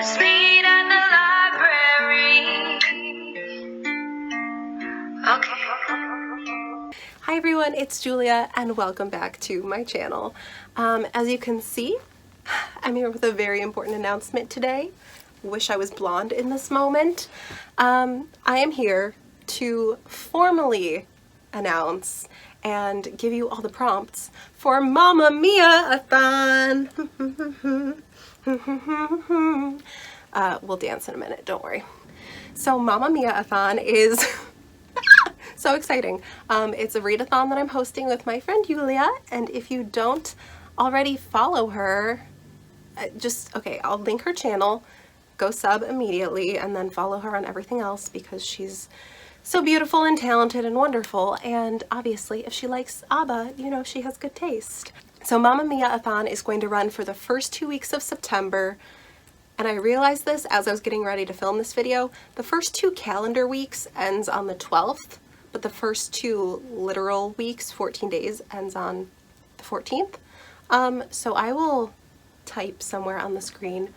Let's read at the library. Okay. Hi everyone, it's Julia and welcome back to my channel. As you can see, I'm here with a very important announcement today. Wish I was blonde in this moment. I am here to formally announce and give you all the prompts for Mammamiathon. We'll dance in a minute, don't worry. So Mammamiathon is so exciting. It's a readathon that I'm hosting with my friend Julia, and if you don't already follow her, I'll link her channel, go sub immediately, and then follow her on everything else because she's so beautiful and talented and wonderful, and obviously if she likes ABBA, you know she has good taste. So Mammamiathon is going to run for the first 2 weeks of September, and I realized this as I was getting ready to film this video. The first 2 calendar weeks ends on the 12th, but the first 2 literal weeks, 14 days, ends on the 14th. So I will type somewhere on the screen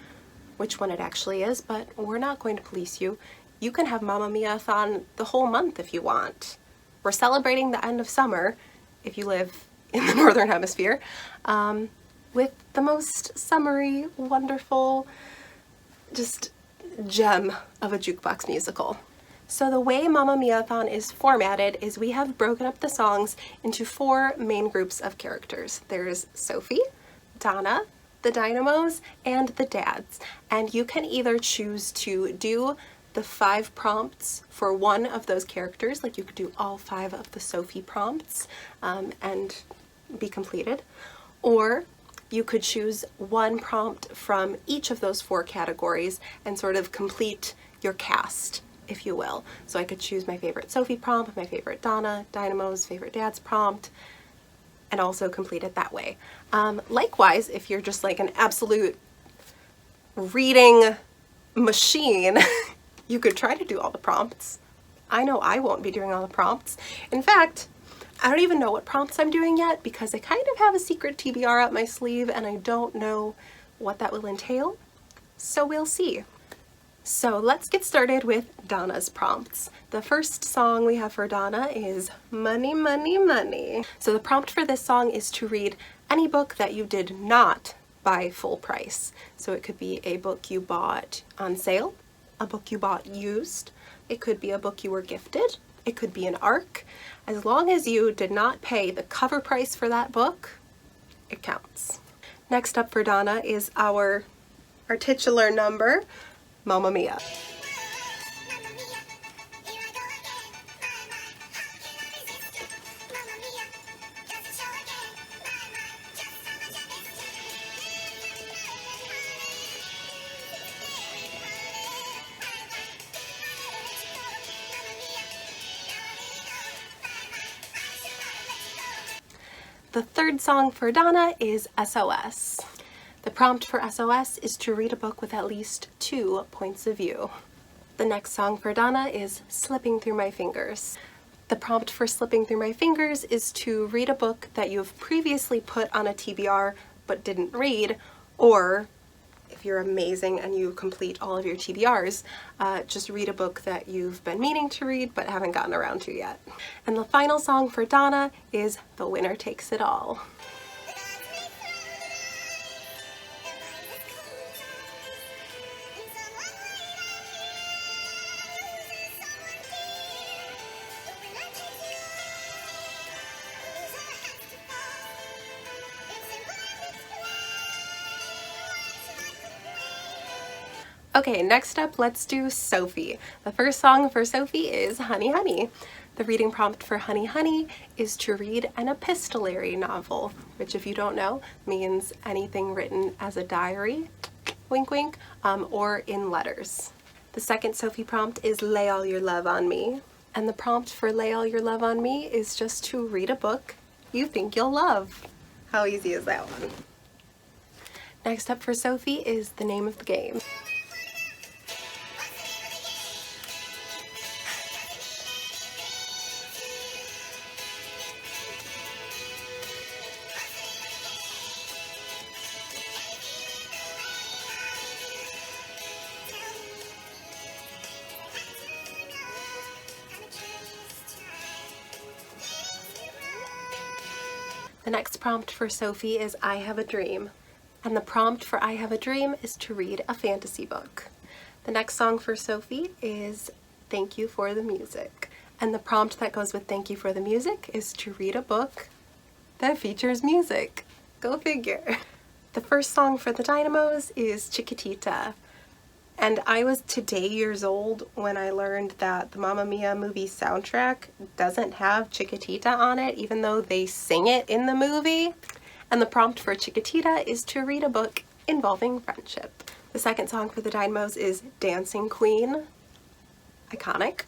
which one it actually is, but we're not going to police you. You can have Mammamiathon the whole month if you want. We're celebrating the end of summer if you live in the Northern Hemisphere, with the most summery, wonderful, just gem of a jukebox musical. So the way Mammamiathon is formatted is we have broken up the songs into 4 main groups of characters. There's Sophie, Donna, the Dynamos, and the dads. And you can either choose to do the 5 prompts for one of those characters, like you could do all 5 of the Sophie prompts and be completed, or you could choose 1 prompt from each of those 4 categories and sort of complete your cast, if you will. So I could choose my favorite Sophie prompt, my favorite Donna, Dynamo's favorite dad's prompt, and also complete it that way. Likewise, if you're just like an absolute reading machine, you could try to do all the prompts. I know I won't be doing all the prompts. In fact, I don't even know what prompts I'm doing yet because I kind of have a secret TBR up my sleeve and I don't know what that will entail. So we'll see. So let's get started with Donna's prompts. The first song we have for Donna is Money, Money, Money. So the prompt for this song is to read any book that you did not buy full price. So it could be a book you bought on sale, a book you bought used, it could be a book you were gifted, it could be an ARC. As long as you did not pay the cover price for that book, it counts. Next up for Donna is our titular number, Mamma Mia. The third song for Donna is SOS. The prompt for SOS is to read a book with at least 2 points of view. The next song for Donna is Slipping Through My Fingers. The prompt for Slipping Through My Fingers is to read a book that you have previously put on a TBR but didn't read, or if you're amazing and you complete all of your TBRs, just read a book that you've been meaning to read but haven't gotten around to yet. And the final song for Donna is The Winner Takes It All. Okay, next up, let's do Sophie. The first song for Sophie is Honey Honey. The reading prompt for Honey Honey is to read an epistolary novel, which if you don't know, means anything written as a diary, wink wink, or in letters. The second Sophie prompt is Lay All Your Love on Me. And the prompt for Lay All Your Love on Me is just to read a book you think you'll love. How easy is that one? Next up for Sophie is The Name of the Game. The next prompt for Sophie is I have a dream. And the prompt for I have a dream is to read a fantasy book. The next song for Sophie is Thank You for the Music. And the prompt that goes with Thank You for the Music is to read a book that features music. Go figure. The first song for the Dynamos is Chiquitita. And I was today years old when I learned that the Mamma Mia movie soundtrack doesn't have Chiquitita on it, even though they sing it in the movie. And the prompt for Chiquitita is to read a book involving friendship. The second song for the Dynamos is Dancing Queen. Iconic.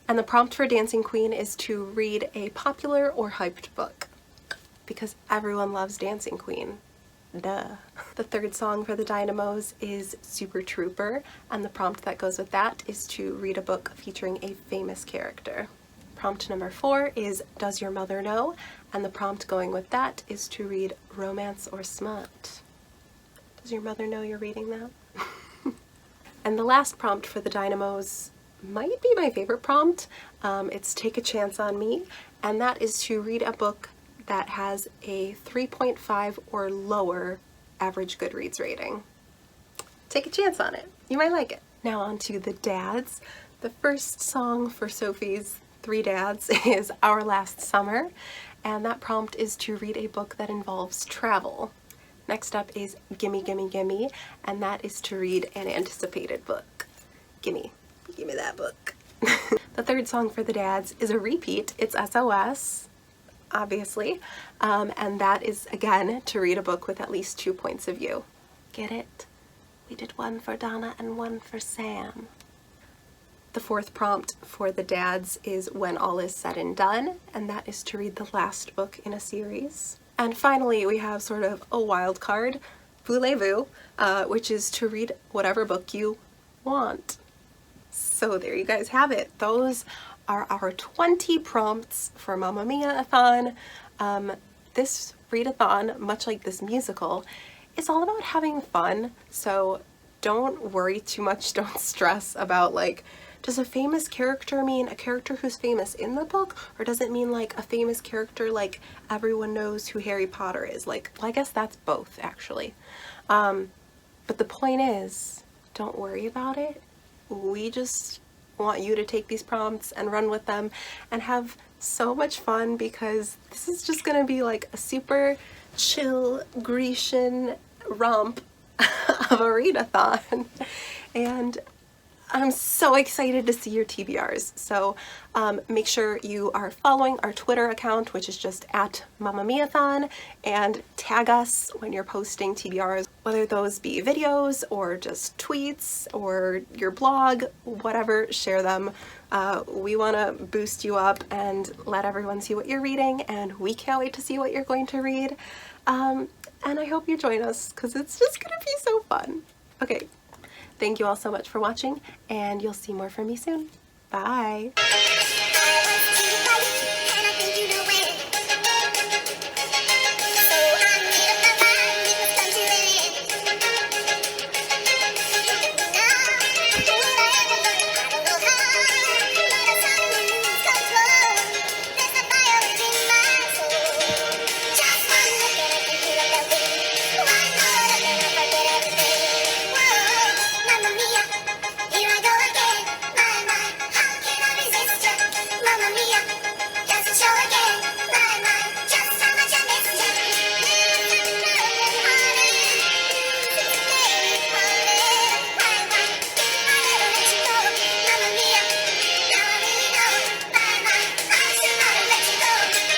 And the prompt for Dancing Queen is to read a popular or hyped book, because everyone loves Dancing Queen. Duh. The third song for the Dynamos is Super Trooper, and the prompt that goes with that is to read a book featuring a famous character. Prompt number 4 is Does Your Mother Know? And the prompt going with that is to read Romance or Smut. Does your mother know you're reading that? And the last prompt for the Dynamos might be my favorite prompt. It's Take a Chance on Me, and that is to read a book that has a 3.5 or lower average Goodreads rating. Take a chance on it. You might like it. Now on to the dads. The first song for Sophie's 3 dads is Our Last Summer, and that prompt is to read a book that involves travel. Next up is Gimme Gimme Gimme, and that is to read an anticipated book. Gimme that book. The third song for the dads is a repeat. It's SOS. Obviously, and that is again to read a book with at least 2 points of view. Get it? We did one for Donna and one for Sam. The fourth prompt for the dads is When All Is Said and Done, and that is to read the last book in a series. And finally, we have sort of a wild card, Voulez-vous, which is to read whatever book you want. So there you guys have it. Those are our 20 prompts for Mammamiathon. This readathon, much like this musical, is all about having fun, so don't worry too much, don't stress about like, does a famous character mean a character who's famous in the book, or does it mean like a famous character like everyone knows who Harry Potter is? Like, well, I guess that's both actually. But the point is, don't worry about it. We just want you to take these prompts and run with them and have so much fun, because this is just gonna be like a super chill Grecian romp of a readathon. And I'm so excited to see your TBRs. So make sure you are following our Twitter account, which is just at Mammamiathon, and tag us when you're posting TBRs, whether those be videos or just tweets or your blog, whatever, share them. We want to boost you up and let everyone see what you're reading, and we can't wait to see what you're going to read. And I hope you join us, because it's just gonna be so fun. Okay. Thank you all so much for watching, and you'll see more from me soon. Bye!